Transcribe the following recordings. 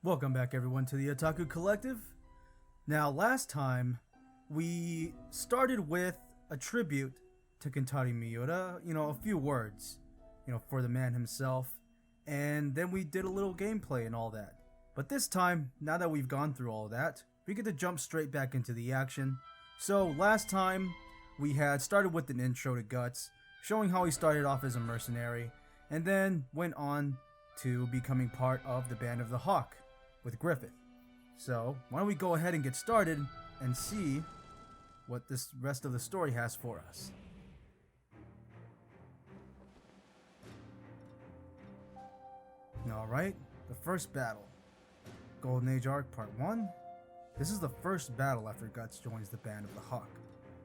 Welcome back everyone to the Otaku Collective. Now last time we started with a tribute to Kentaro Miura, a few words, for the man himself, and then we did a little gameplay and all that. But this time, now that we've gone through all that, we get to jump straight back into the action. So last time we had started with an intro to Guts, showing how he started off as a mercenary, and then went on to becoming part of the Band of the Hawk with Griffith. So why don't we go ahead and get started and see what this rest of the story has for us. Alright, the first battle. Golden Age Arc Part 1. This is the first battle after Guts joins the Band of the Hawk.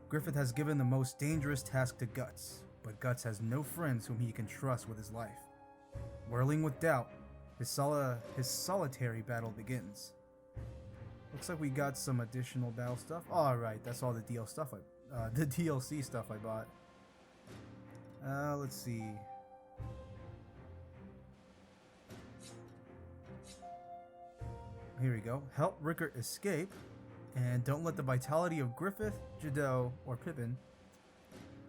Griffith has given the most dangerous task to Guts, but Guts has no friends whom he can trust with his life. Whirling with doubt, his solitary battle begins. Looks like we got some additional battle stuff. Alright, that's all the DLC stuff I bought. Let's see. Here we go. Help Rickert escape, and don't let the vitality of Griffith, Jado, or Pippin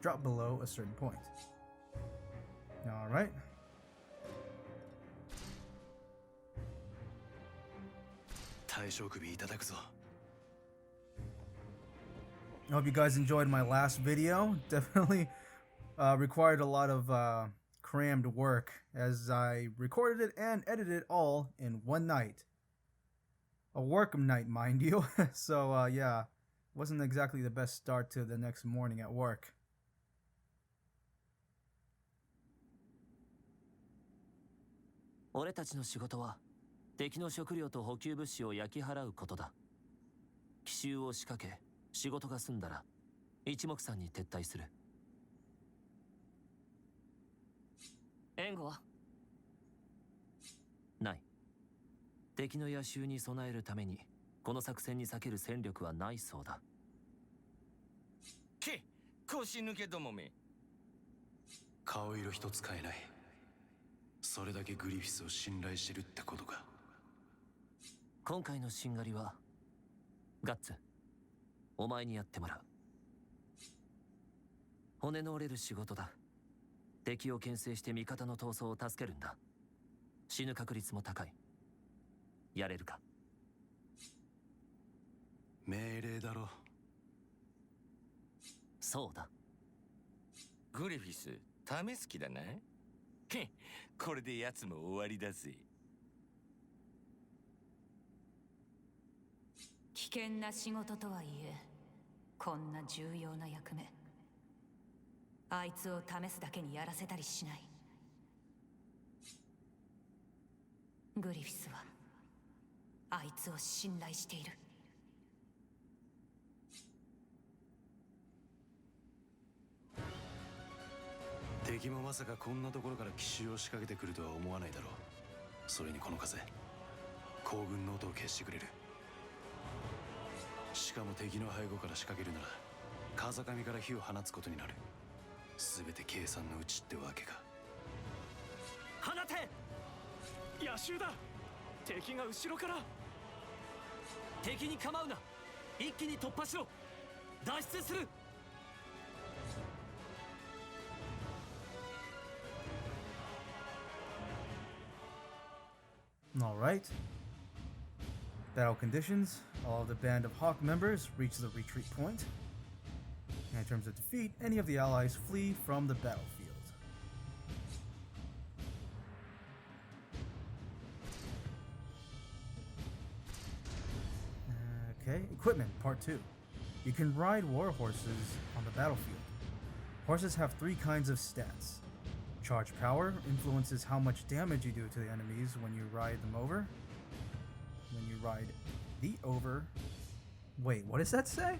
drop below a certain point. Alright. I hope you guys enjoyed my last video. Definitely required a lot of crammed work as I recorded it and edited it all in one night. A work night, mind you. So yeah, wasn't exactly the best start to the next morning at work. 俺たちの仕事は敵の食料と補給物資を焼き払うことだ。奇襲を仕掛け、仕事が済んだら一目散に撤退する。援護はない。敵の野襲に備えるためにこの作戦に避ける戦力はないそうだ。け、腰抜けどもめ。顔色一つ変えない。それだけグリフィスを信頼してるってことか。今回のしんがりはガッツ、お前にやってもらう。骨の折れる仕事だ。敵を牽制して味方の闘争を助けるんだ。死ぬ確率も高い。やれるか。命令だろ。そうだ。グリフィス、試す気だな。け、これで奴も終わりだぜ。危険な仕事とはいえ、こんな重要な役目、あいつを試すだけにやらせたりしない。グリフィスはあいつを信頼している。敵もまさかこんなところから奇襲を仕掛けてくるとは思わないだろう。それにこの風、行軍の音を消してくれる。しかも敵の背後から仕掛けるなら風上から火を放つことになる。全て計算のうちってわけか。放て！野襲だ！敵が後ろから！敵に構うな！一気に突破しろ！脱出する！ Alright. Battle conditions. All of the Band of Hawk members reach the retreat point. And in terms of defeat, any of the allies flee from the battlefield. Okay, equipment, part 2. You can ride war horses on the battlefield. Horses have 3 kinds of stats. Charge power influences how much damage you do to the enemies when you ride them over. When you ride the over... Wait, what does that say?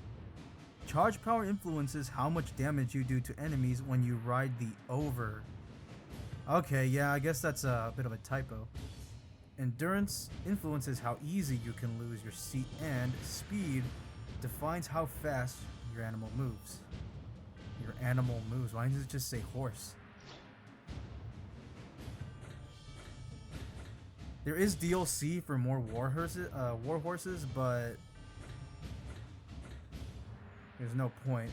Charge power influences how much damage you do to enemies when you ride the over. Okay, yeah, I guess that's a bit of a typo. Endurance influences how easy you can lose your seat, and speed defines how fast your animal moves. Your animal moves. Why does it just say horse? There is DLC for more war horses, but there's no point.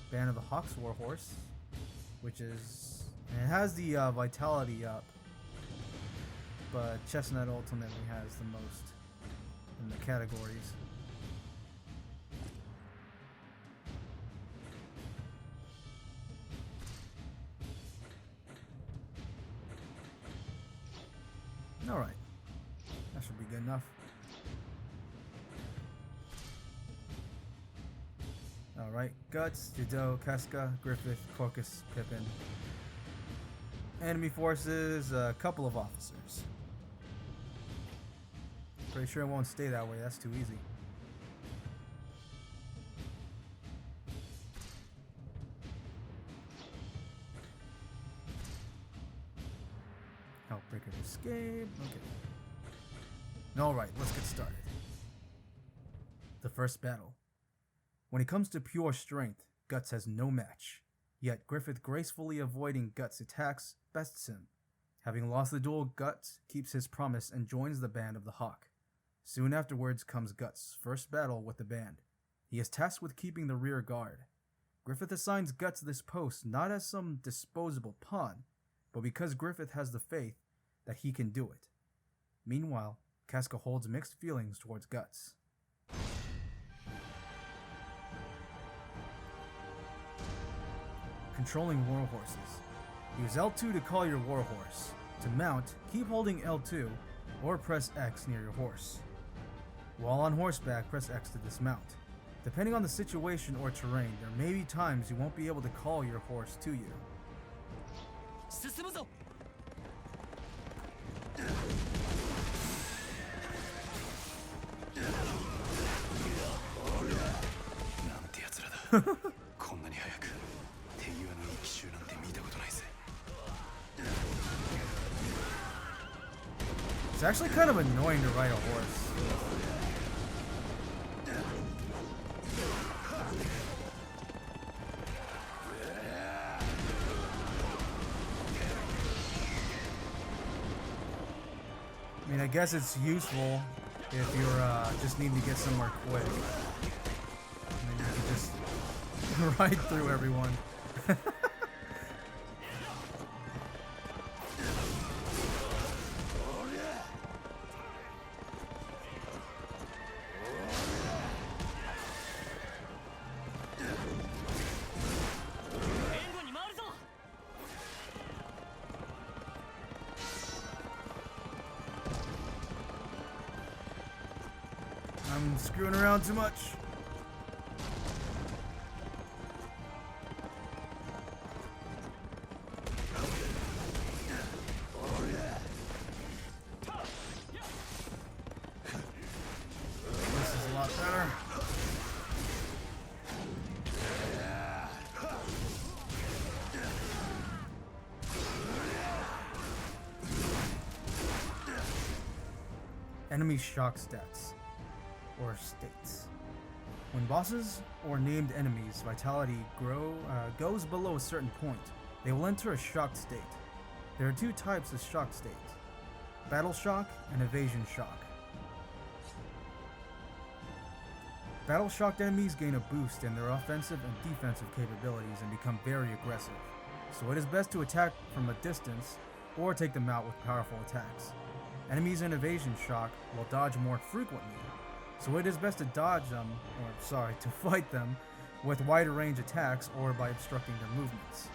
Band of the Hawk's Warhorse, which is, and it has the vitality up, but Chestnut ultimately has the most in the categories. Alright, that should be good enough. Alright, Guts, Judo, Casca, Griffith, Corcus, Pippin. Enemy forces, a couple of officers. Pretty sure it won't stay that way, that's too easy. Outbreaker escape. Okay. Alright, let's get started. The first battle. When it comes to pure strength, Guts has no match. Yet Griffith gracefully avoiding Guts' attacks bests him. Having lost the duel, Guts keeps his promise and joins the band of the Hawk. Soon afterwards comes Guts' first battle with the band. He is tasked with keeping the rear guard. Griffith assigns Guts this post not as some disposable pawn, but because Griffith has the faith that he can do it. Meanwhile, Casca holds mixed feelings towards Guts. Controlling war horses. Use L2 to call your war horse. To mount, keep holding L2 or press X near your horse. While on horseback, press X to dismount. Depending on the situation or terrain, there may be times you won't be able to call your horse to you. It's actually kind of annoying to ride a horse. I mean, I guess it's useful if you're just needing to get somewhere quick. And then you can just ride through everyone. I'm screwing around too much. This is a lot better. Enemy shock stats. Or states. When bosses or named enemies' vitality goes below a certain point, they will enter a shocked state. There are two types of shocked state: battle shock and evasion shock. Battle shocked enemies gain a boost in their offensive and defensive capabilities and become very aggressive, so it is best to attack from a distance or take them out with powerful attacks. Enemies in evasion shock will dodge more frequently, so it is best to to fight them with wider range attacks or by obstructing their movements.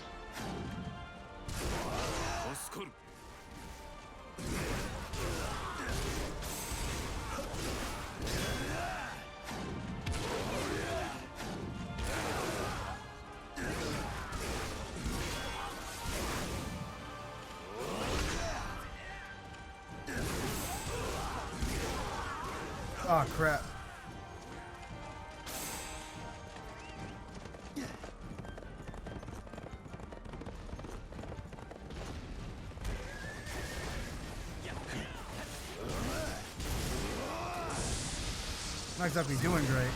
Oh crap. Not exactly doing great.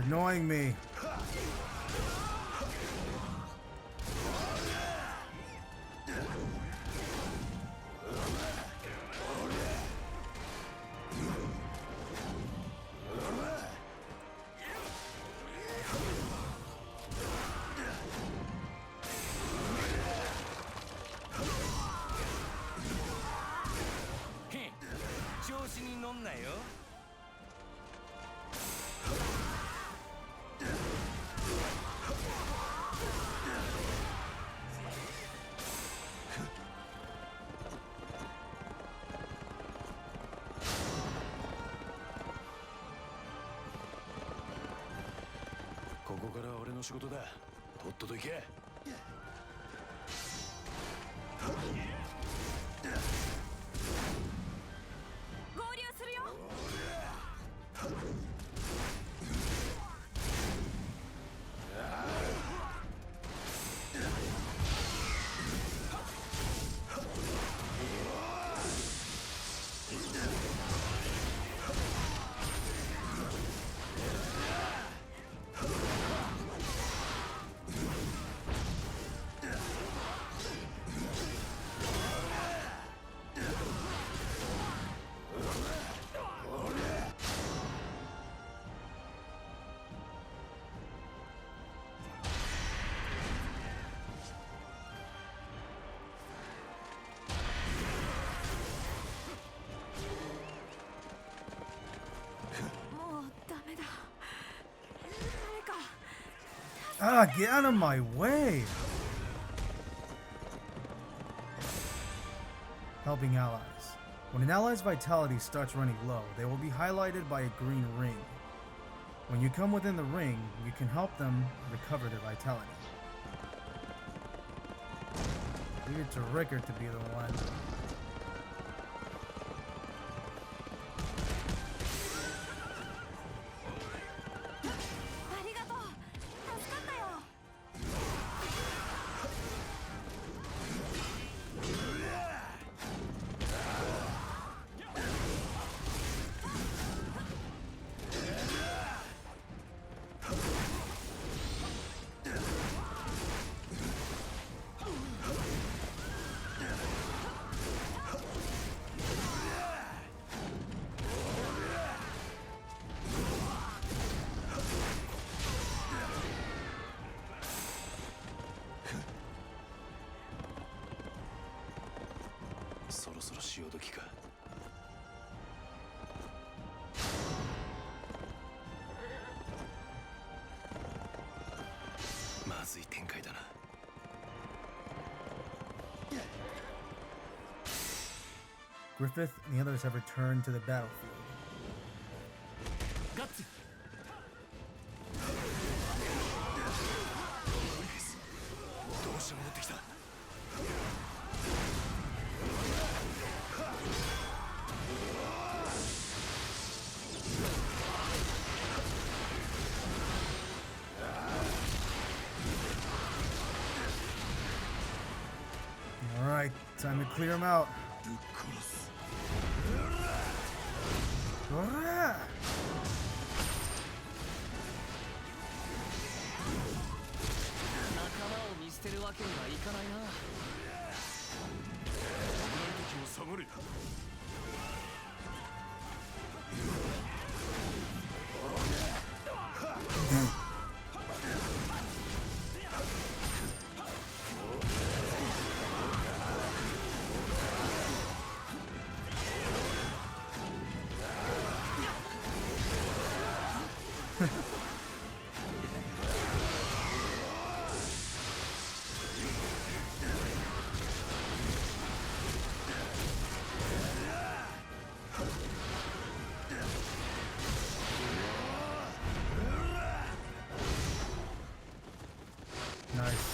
annoying me.ここからは俺の仕事だ。とっとと行け。合流するよ。Ah, get out of my way! Helping allies. When an ally's vitality starts running low, they will be highlighted by a green ring. When you come within the ring, you can help them recover their vitality. Leave it to Rickard to be the one.そろそろ潮時か。まずい展開だな。Griffith and the others have returned to the battlefield. ガッツ。どうして戻ってきた。Alright, time to clear him out. Alright. 仲間を見捨てるわけにはいかないな。危ない時を下がれ。Nice.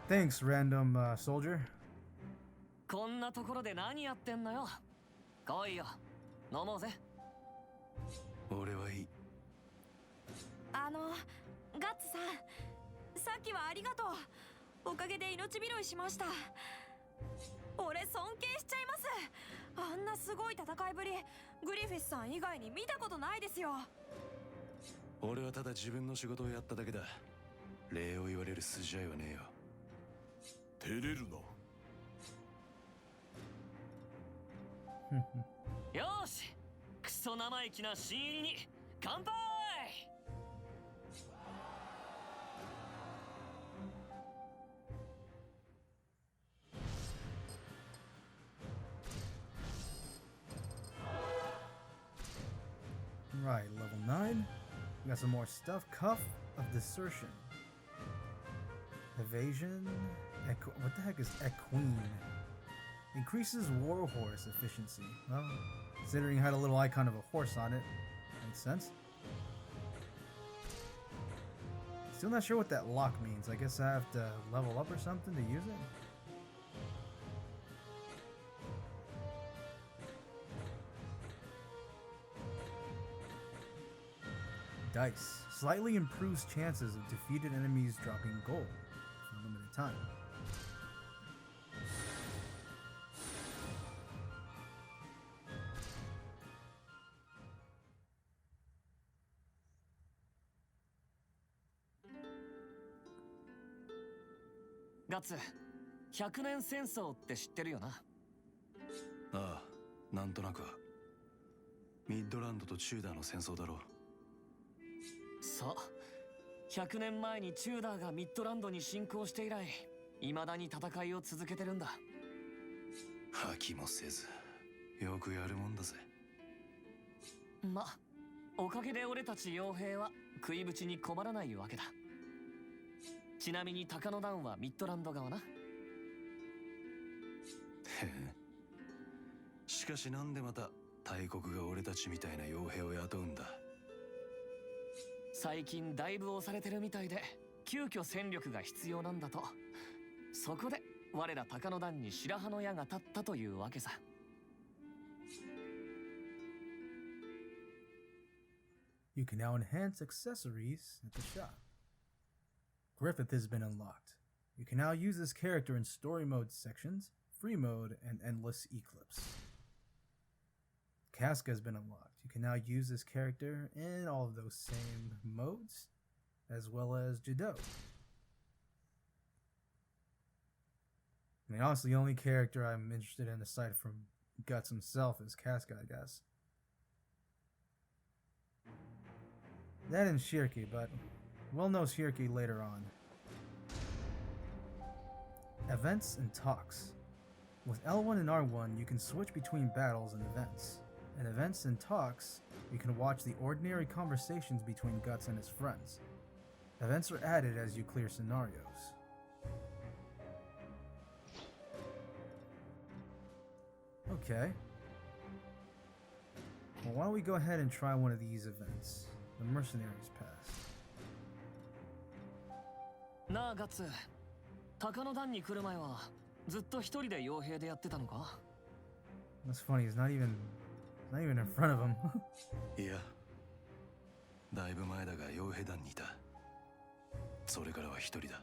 Thanks, random soldier. こんなところで何やってんのよ。来いよ、飲もうぜ。俺はいい。ガッツさん、さっきはありがとう。おかげで命拾いしました。俺尊敬しちゃいます。あんなすごい戦いぶり、グリフィスさん以外に見たことないですよ。俺はただ自分の仕事をやっただけだ。礼を言われる筋合いはねえよ。照れるな。よーし、クソ生意気な新入りに乾杯。Right, level 9. We got some more stuff. Cuff of Desertion. Evasion. What the heck is Equine? Increases warhorse efficiency. Well, considering it had a little icon of a horse on it, makes sense. Still not sure what that lock means. I guess I have to level up or something to use it. Dice. Slightly improves chances of defeated enemies dropping gold for a limited time. Guts, 100年戦争って知ってるよな。ああ、なんとなくは。ミッドランドとチューダーの戦争だろう。そう。100年前にチューダーがミッドランドに侵攻して以来、未だに戦いを続けてるんだ。吐きもせず、よくやるもんだぜ。ま、おかげで俺たち傭兵は食いぶちに困らないわけだ。ちなみに高野団はミッドランド側な。へえ。しかしなんでまた大国が俺たちみたいな傭兵を雇うんだ。最近だいぶ押されてるみたいで、急遽戦力が必要なんだと。そこで我ら高野団に白羽の矢が立ったというわけさ。You can now enhance accessories at the shop. Griffith has been unlocked. You can now use this character in story mode sections, free mode, and endless eclipse. Casca has been unlocked. You can now use this character in all of those same modes, as well as Judo. I mean, honestly, the only character I'm interested in aside from Guts himself is Casca, I guess. That and Shirky, but we'll know Shirky later on. Events and talks. With L1 and R1, you can switch between battles and events. In events and talks, you can watch the ordinary conversations between Guts and his friends. Events are added as you clear scenarios. Okay. Well, why don't we go ahead and try one of these events? The Mercenaries Pass. なあガッツ、高野団に来る前はずっと一人で傭兵でやってたのか？ That's funny. He's not even in front of him. いや、だいぶ前だが傭兵団にいた。それからは一人だ。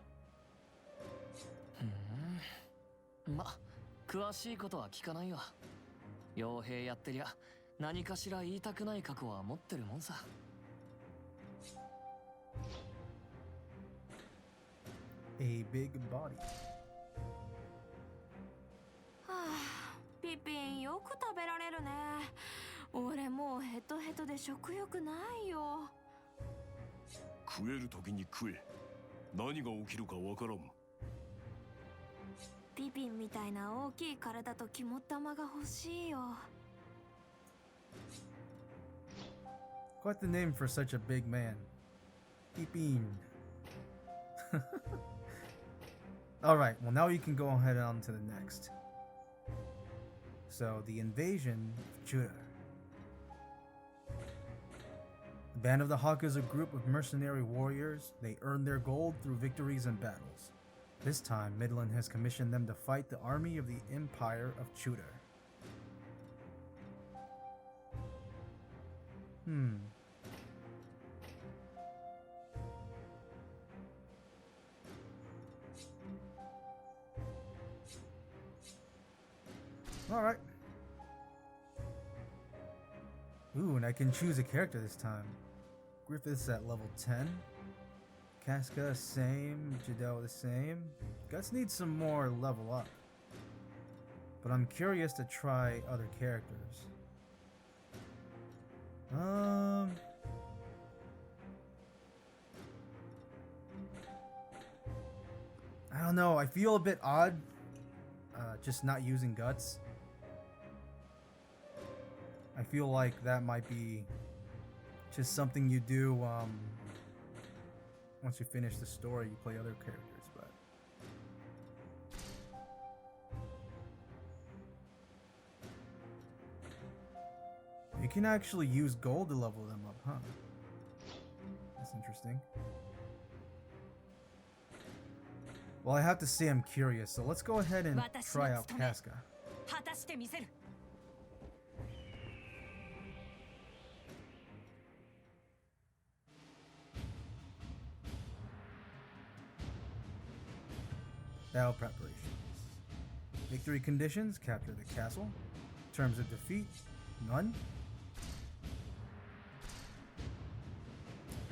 ま、詳しいことは聞かないわ。傭兵やってりゃ何かしら言いたくない過去は持ってるもんさ。A big body. はあ、ピピンよく食べられるね。俺もうヘトヘトで食欲ないよ。食える時に食え。何が起きるかわからん。ピピンみたいな大きい体と肝っ玉が欲しいよ。Quite the name for such a big man. Peeping. Alright, well now you can go ahead on to the next. So, the invasion of Judah. The Band of the Hawk is a group of mercenary warriors. They earn their gold through victories and battles. This time, Midland has commissioned them to fight the army of the Empire of Tudor. Alright. Ooh, and I can choose a character this time. Griffith's at level 10. Casca, same. Jadel, the same. Guts needs some more level up. But I'm curious to try other characters. I don't know. I feel a bit odd just not using Guts. I feel like that might be just something you do once you finish the story, you play other characters, but you can actually use gold to level them up, huh? That's interesting. Well, I have to say I'm curious, so let's go ahead and try out Casca. 果たしてみせる。 Battle preparations. Victory conditions: capture the castle. Terms of defeat: none.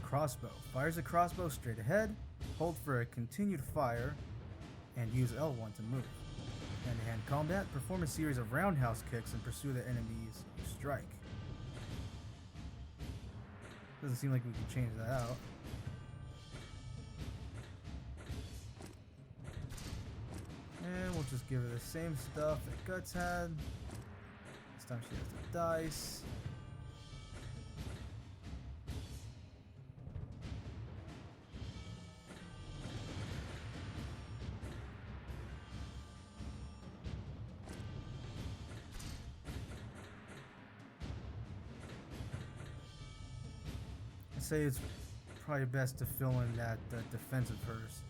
Crossbow. Fires a crossbow straight ahead. Hold for a continued fire, and use L1 to move. Hand-to-hand combat. Perform a series of roundhouse kicks and pursue the enemies you strike. Doesn't seem like we can change that out. And we'll just give her the same stuff that Guts had. This time she has the dice. I say it's probably best to fill in that defense of hers.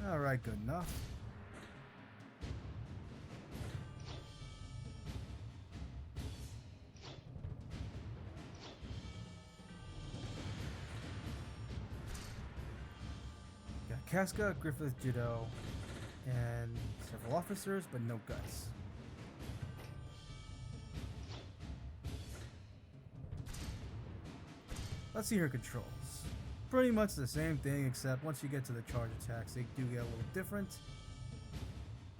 Alright, good enough. Got Casca, Griffith, Judo, and several officers, but no Guts. Let's see her controls. Pretty much the same thing, except once you get to the charge attacks, they do get a little different.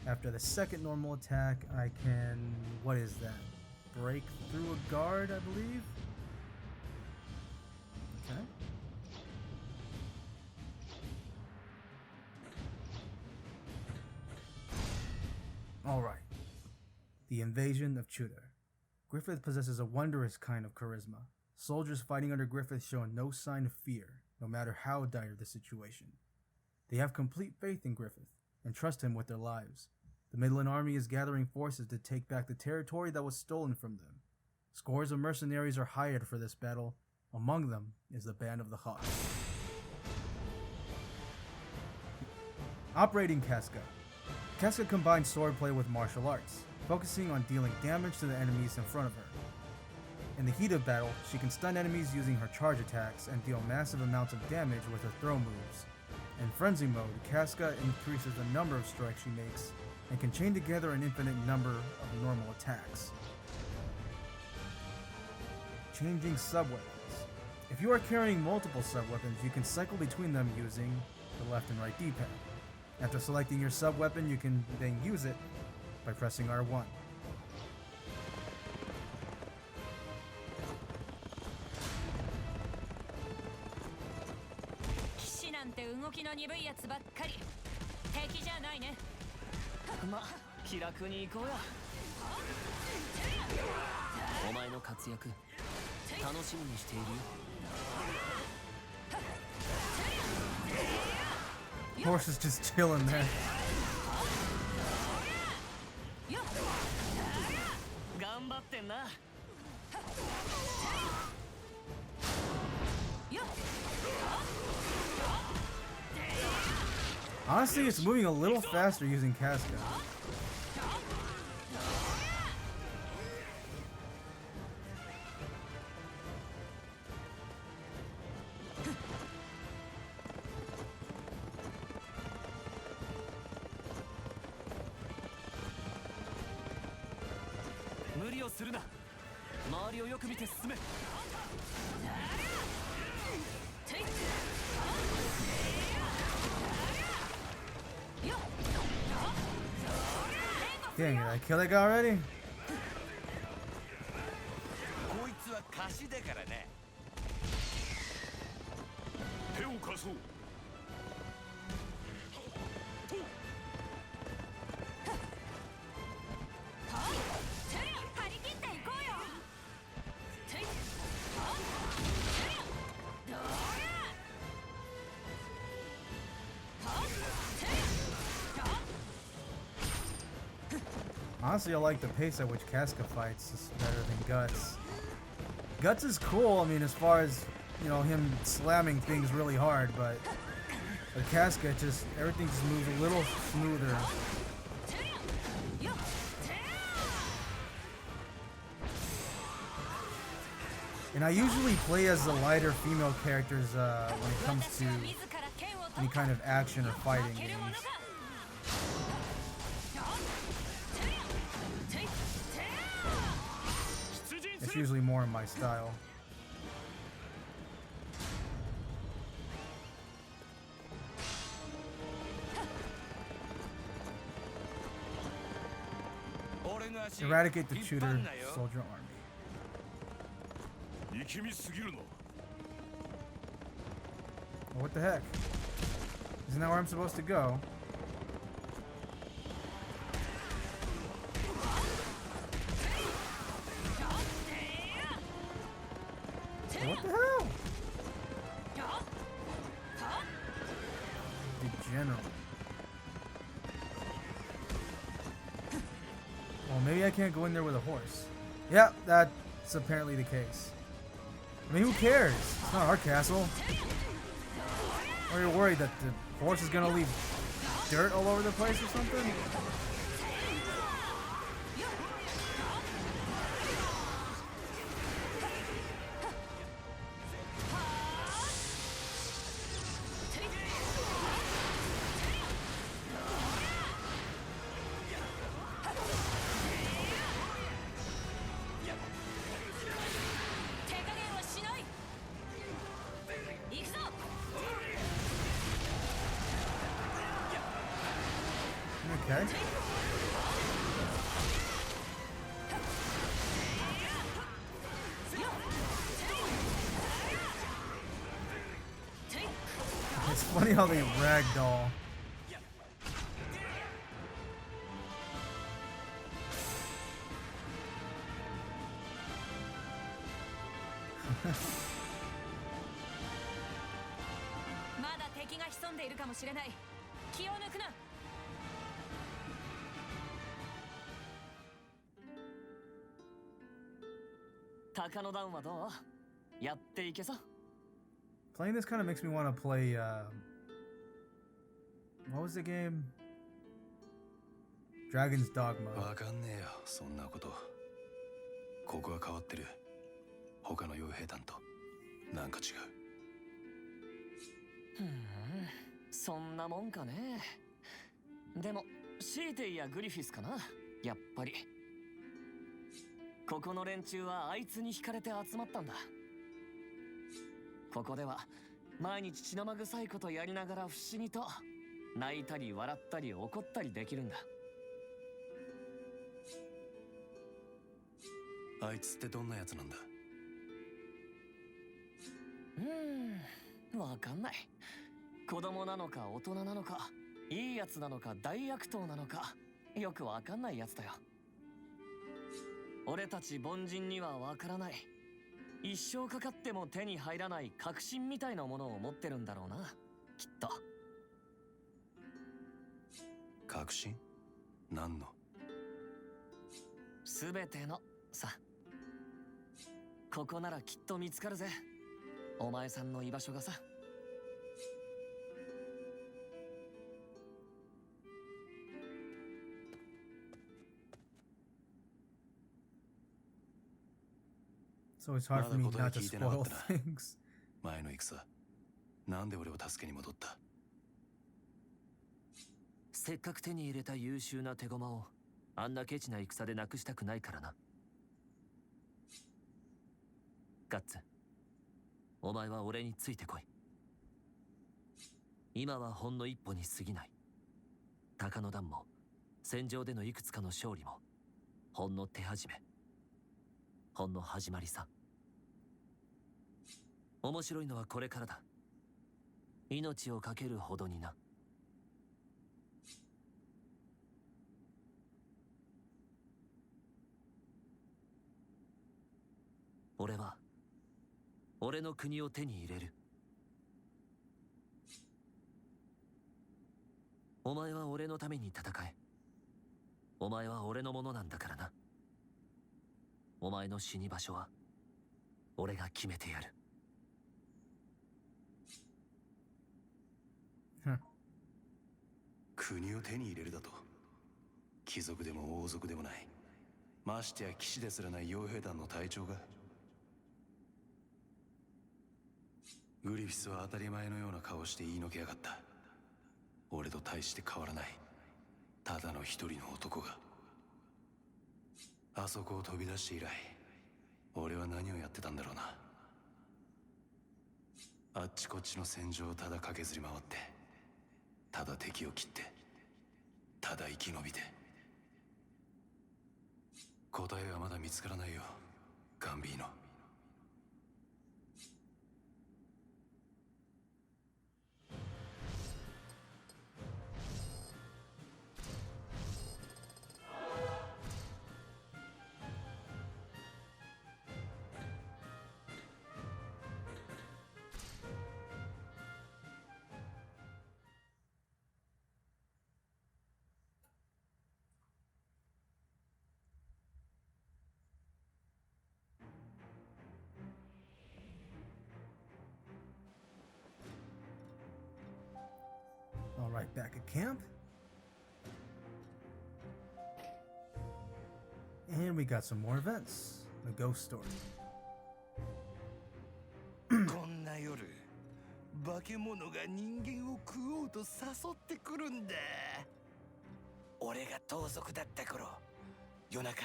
After the second normal attack, I can, what is that? Break through a guard, I believe? Okay. Alright. The Invasion of Tudor. Griffith possesses a wondrous kind of charisma. Soldiers fighting under Griffith show no sign of fear, no matter how dire the situation. They have complete faith in Griffith and trust him with their lives. The Midland Army is gathering forces to take back the territory that was stolen from them. Scores of mercenaries are hired for this battle. Among them is the Band of the Hawk. Operating Casca. Casca combines swordplay with martial arts, focusing on dealing damage to the enemies in front of her. In the heat of battle, she can stun enemies using her charge attacks and deal massive amounts of damage with her throw moves. In frenzy mode, Casca increases the number of strikes she makes and can chain together an infinite number of normal attacks. Changing sub-weapons. If you are carrying multiple sub-weapons, you can cycle between them using the left and right D-pad. After selecting your sub-weapon, you can then use it by pressing R1. 動きの鈍いやつばっかり。敵じゃないね。ま、気楽に行こうよ。お前の活躍楽しみにしているよ。 Horse is just chilling there. 頑張ってんな。 Honestly, it's moving a little faster using Casca. Murioするな。周りをよく見て進め。 Dang it, I kill that guy already? こいつは貸しだからね。手を貸そう。 張り切っていこうよ。 Honestly, I like the pace at which Casca fights. It's better than Guts. Guts is cool, I mean, as far as, you know, him slamming things really hard, but Casca just, everything just moves a little smoother. And I usually play as the lighter female characters when it comes to any kind of action or fighting games. It's usually more in my style. Eradicate the Tudor soldier army. 力みすぎるの。 What the heck? Isn't that where I'm supposed to go? What the hell? The general. Well, maybe I can't go in there with a horse. Yeah, that's apparently the case. I mean, who cares? It's not our castle. Or you're worried that the horse is gonna leave dirt all over the place or something? Okay. It's funny how they ragdoll. Playing this kind of makes me want to play, what was the game? Dragon's Dogma. わかんねえよ、そんなこと。ここは変わってる。他の傭兵団となんか違う。そんなもんかね。でもシーテイやグリフィスかな、やっぱり。ここの連中はあいつに惹かれて集まったんだ。ここでは毎日血生臭いことやりながら不思議と泣いたり笑ったり怒ったりできるんだ。あいつってどんなやつなんだ？わかんない。子供なのか大人なのか、いいやつなのか大悪党なのか、よくわかんないやつだよ。俺たち凡人にはわからない、一生かかっても手に入らない確信みたいなものを持ってるんだろうな、きっと。確信？何の？全てのさ。ここならきっと見つかるぜ、お前さんの居場所がさ。So it's hard for me not to spoil things. 前の戦、なんで俺を助けに戻った？せっかく手に入れた優秀な手駒をあんなケチな戦でなくしたくないからな。ガッツ、お前は俺についてこい。今はほんの一歩に過ぎない。鷹の段も戦場でのいくつかの勝利もほんの手始め、ほんの始まりさ。面白いのはこれからだ。命を懸けるほどにな。俺は俺の国を手に入れる。お前は俺のために戦え。お前は俺のものなんだからな。お前の死に場所は俺が決めてやる。国を手に入れるだと？貴族でも王族でもない、ましてや騎士ですらない傭兵団の隊長が。グリフィスは当たり前のような顔をして言いのけやがった。俺と大して変わらない、ただの一人の男が。あそこを飛び出して以来、俺は何をやってたんだろうな。あっちこっちの戦場をただ駆けずり回って、ただ敵を切って、ただ生き延びて。答えはまだ見つからないよ、ガンビーノ。All right, back at camp. And we got some more events. The ghost story. こんな夜、化け物が人間を食おうと誘ってくるんだ。俺が盗賊だった頃、夜中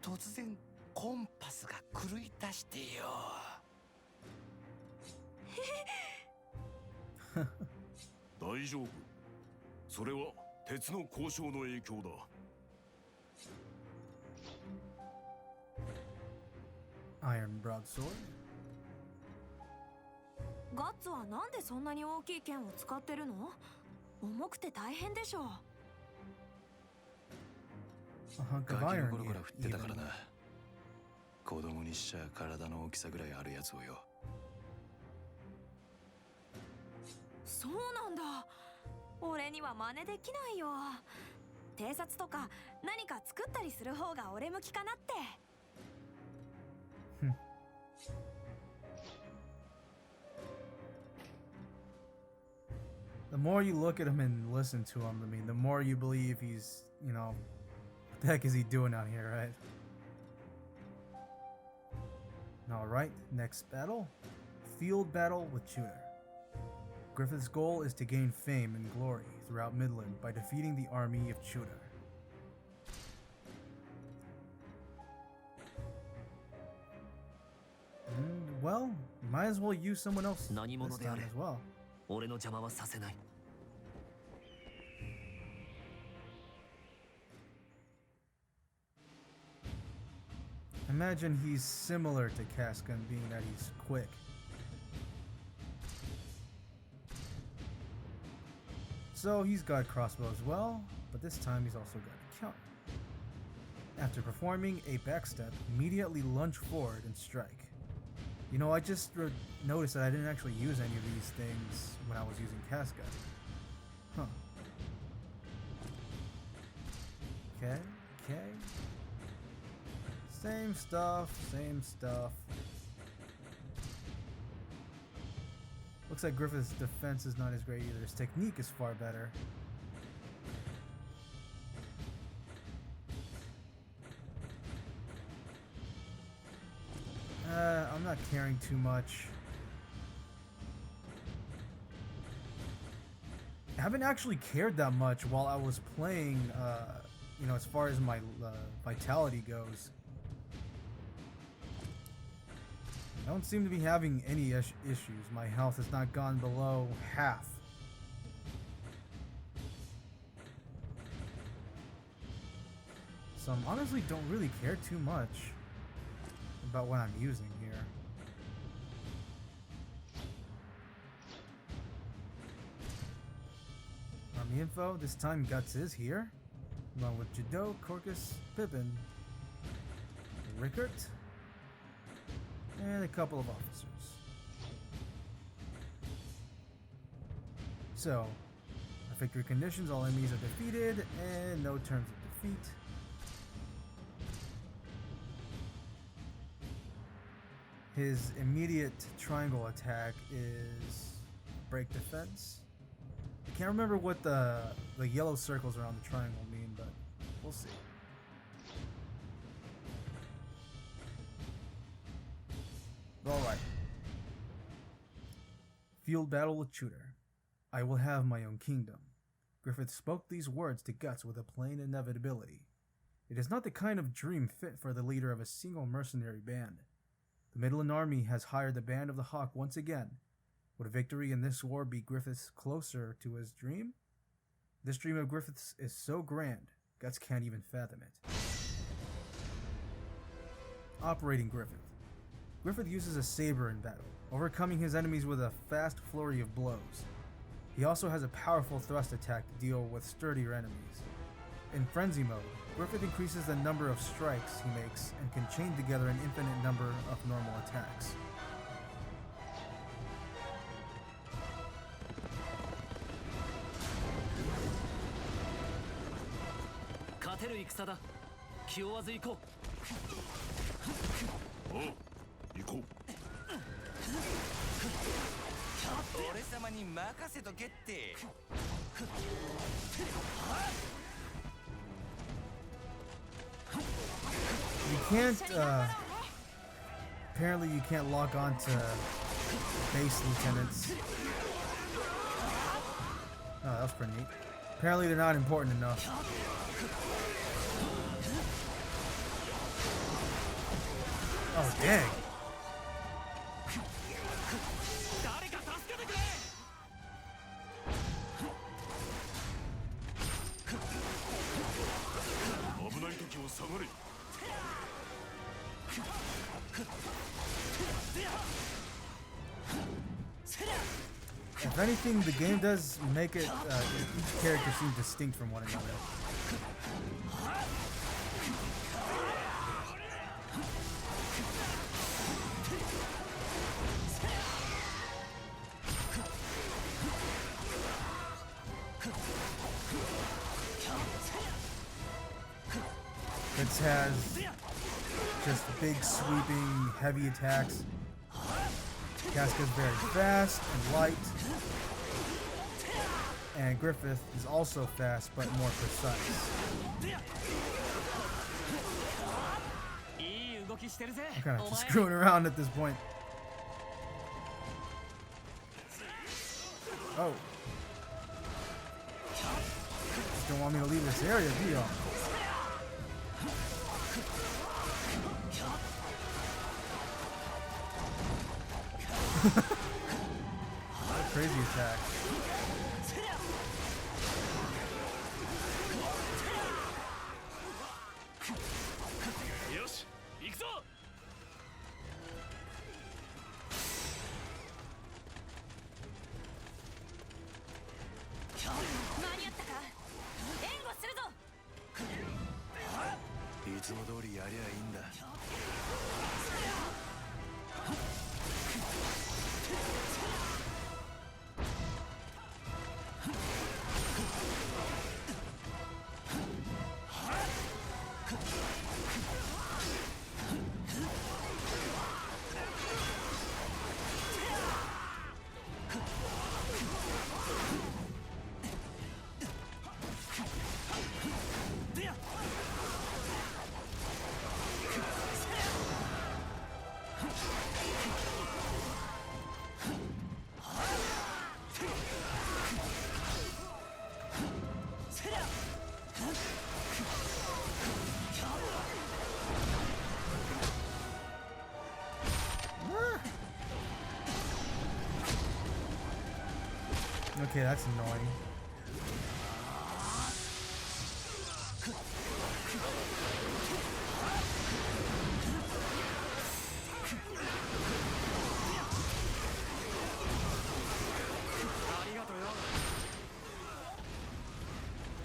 突然コンパスが狂い出してよ。大丈夫。それは鉄の交渉の影響だ。Iron broadsword. ガッツはなんでそんなに大きい剣を使ってるの？重くて大変でしょう。A hunk ガ of キの iron 頃から振ってたから even. な。子供にしちゃ体の大きさぐらいあるやつをよ。そうなんだ。俺には真似できないよ。偵察とか何か作ったりする方が俺向きかなって。The more you look at him and listen to him, I mean, the more you believe he's, you know, what the heck is he doing out here, right? Alright, next battle. Field battle with Tudor. Griffith's goal is to gain fame and glory throughout Midland by defeating the army of Tudor. Well, might as well use someone else this 何者であ time れ as well. 俺の邪魔はさせない。Imagine he's similar to Casca in being that he's quick. So he's got crossbow as well, but this time he's also got a counter. After performing a backstep, immediately lunge forward and strike. You know, I just noticed that I didn't actually use any of these things when I was using Casca. Huh. Okay, okay. Same stuff, same stuff. Looks like Griffith's defense is not as great either. His technique is far better. I'm not caring too much. I haven't actually cared that much while I was playing, you know, as far as my vitality goes. I don't seem to be having any issues. My health has not gone below half. So I honestly don't really care too much about what I'm using here. Army info. This time Guts is here, along with Jado, Corcus, Pippin, Rickert, and a couple of officers. So, victory conditions, all enemies are defeated, and no terms of defeat. His immediate triangle attack is break defense. I can't remember what the yellow circles around the triangle mean, but we'll see. Alright. Field battle with Shooter. I will have my own kingdom. Griffith spoke these words to Guts with a plain inevitability. It is not the kind of dream fit for the leader of a single mercenary band. The Midland Army has hired the Band of the Hawk once again. Would victory in this war be Griffith's closer to his dream? This dream of Griffith's is so grand, Guts can't even fathom it. Operating Griffith. Griffith uses a saber in battle, overcoming his enemies with a fast flurry of blows. He also has a powerful thrust attack to deal with sturdier enemies. In frenzy mode, Griffith increases the number of strikes he makes and can chain together an infinite number of normal attacks. You can't, apparently you can't lock on to base lieutenants. Oh, that was pretty neat. Apparently they're not important enough. Oh, dang. If anything, the game does make it, each character seems distinct from one another. It has just big, sweeping, heavy attacks. Casca's very fast and light. And Griffith is also fast, but more precise. I'm kind of just screwing around at this point. Oh. Just don't want me to leave this area, do y'all? What a crazy attack. つも通りやりゃいいんだ。Okay, that's annoying.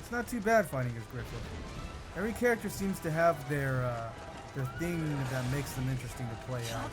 It's not too bad fighting as Griffith. Every character seems to have their thing that makes them interesting to play as.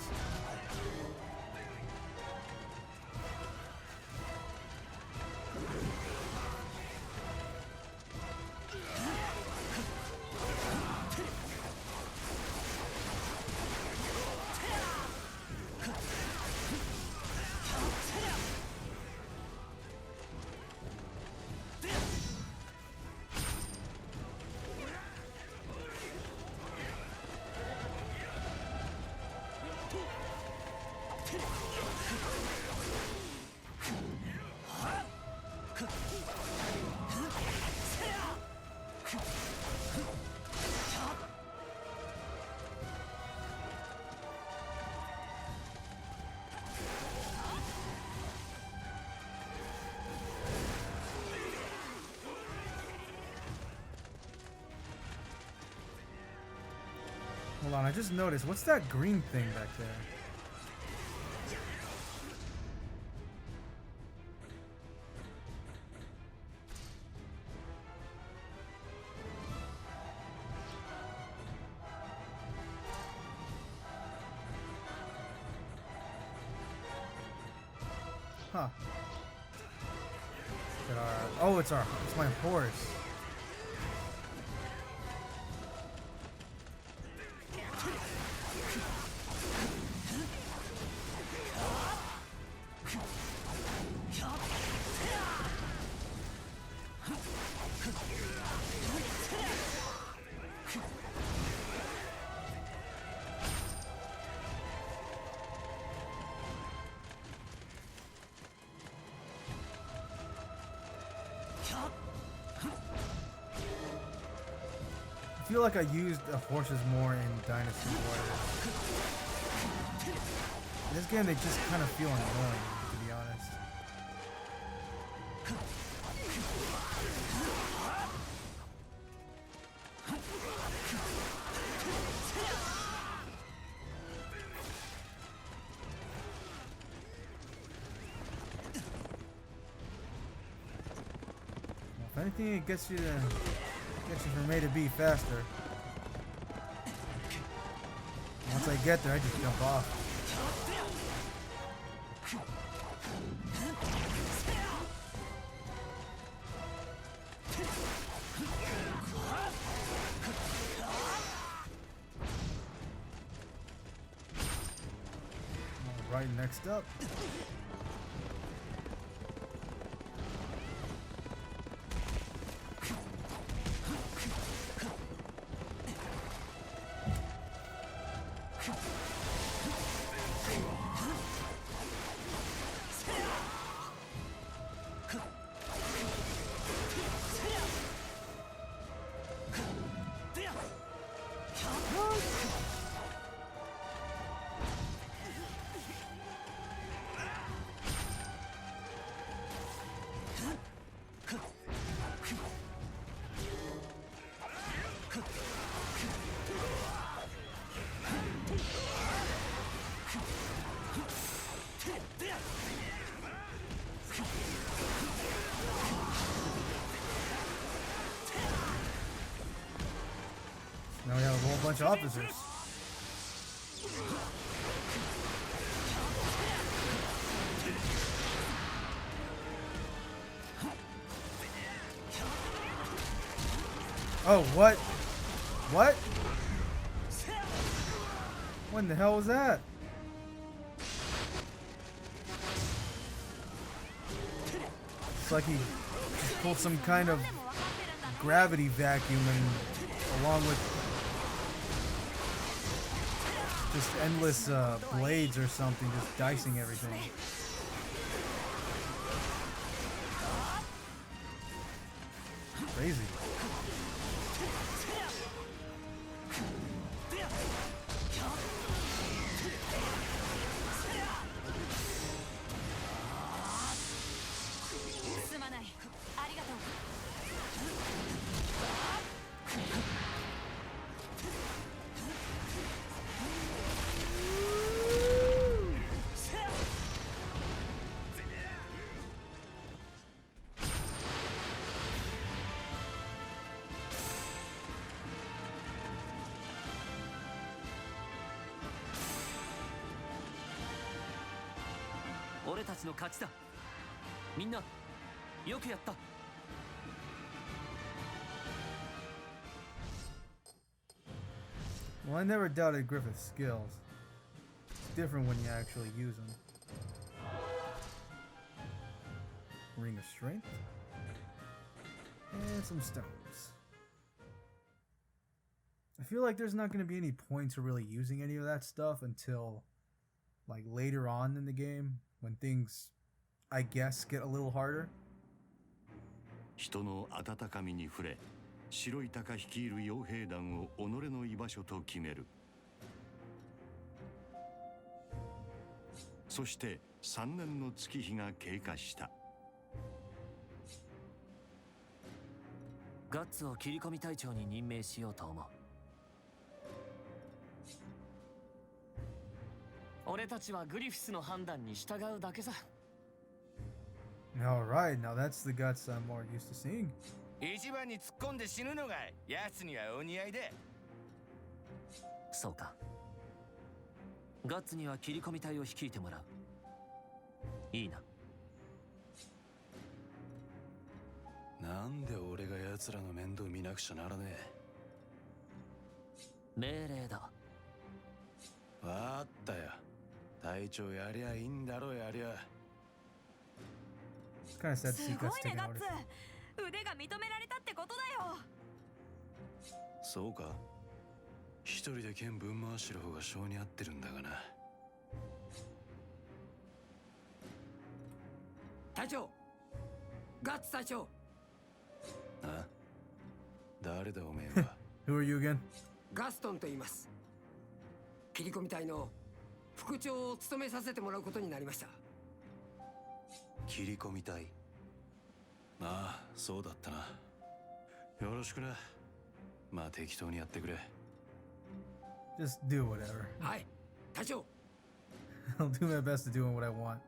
Hold on, I just noticed. What's that green thing back there? Huh. Oh, it's my horse. I feel like I used the horses more in Dynasty Warriors. In this game, they just kind of feel annoying, to be honest. Well, if anything, it gets you from A to B faster. Once I get there, I just jump off. All right, next up. bunch of officers. Oh, what? What? When the hell was that? It's like he just pulled some kind of gravity vacuum and along with just endless blades or something, just dicing everything. Crazy.俺たちの勝ちだ。みんなよくやった。 Well, I never doubted Griffith's skills. It's different when you actually use them. Ring of Strength. And some stones. I feel like there's not going to be any point to really using any of that stuff until like later on in the game when things, I guess, get a little harder. 人の温かみに触れ、白い鷹率いる傭兵団を己の居場所と決める。そして3年の月日が経過した。ガッツを切り込み隊長に任命しようと思う。俺たちはグリフィスの判断に従うだけさ。Alright, now that's the guts I'm more used to seeing. 一番に突っ込んで死ぬのが奴にはお似合いで。そうか。ガッツには切り込み隊を率いてもらう。いいな。なんで俺が奴らの面倒見なくちゃならねえ。命令だ。わかったよ。隊長やりゃいいんだろやりゃ。It's kind of sad to す see ご guts いね taking ガッ orders. ツ。腕が認められたってことだよ。そうか。一人で剣ぶん回してる方が性に合ってるんだがな。隊長、ガッツ隊長。あ？誰だおめえは。Who are you again? ガストンと言います。切り込み隊の副長を務めさせてもらうことになりました。切り込み隊。ああ、そうだったな。よろしくな。まあ適当にやってくれ。Just do whatever. はい、隊長。I'll do my best to doing what I want.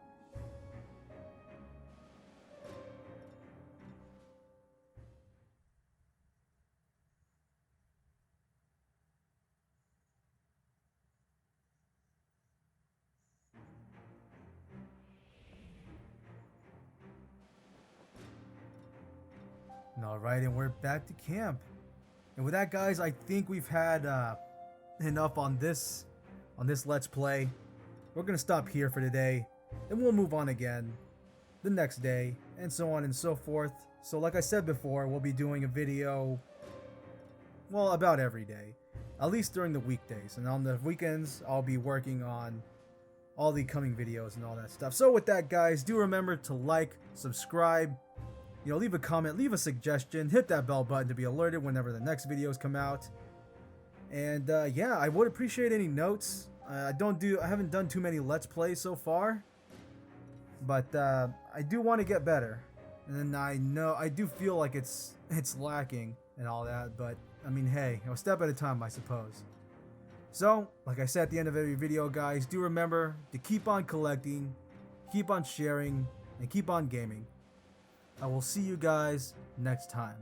Alright, and we're back to camp. And with that, guys, I think we've had enough on this Let's Play. We're gonna stop here for today. Then we'll move on again the next day, and so on and so forth. So like I said before, we'll be doing a video, well, about every day. At least during the weekdays. And on the weekends, I'll be working on all the coming videos and all that stuff. So with that, guys, do remember to like, subscribe, you know, leave a comment, leave a suggestion, hit that bell button to be alerted whenever the next videos come out. And yeah, I would appreciate any notes. I haven't done too many Let's Plays so far, but I do want to get better. And I do feel like it's lacking and all that, but I mean, hey, a step at a time, I suppose. So, like I said at the end of every video, guys, do remember to keep on collecting, keep on sharing, and keep on gaming. I will see you guys next time.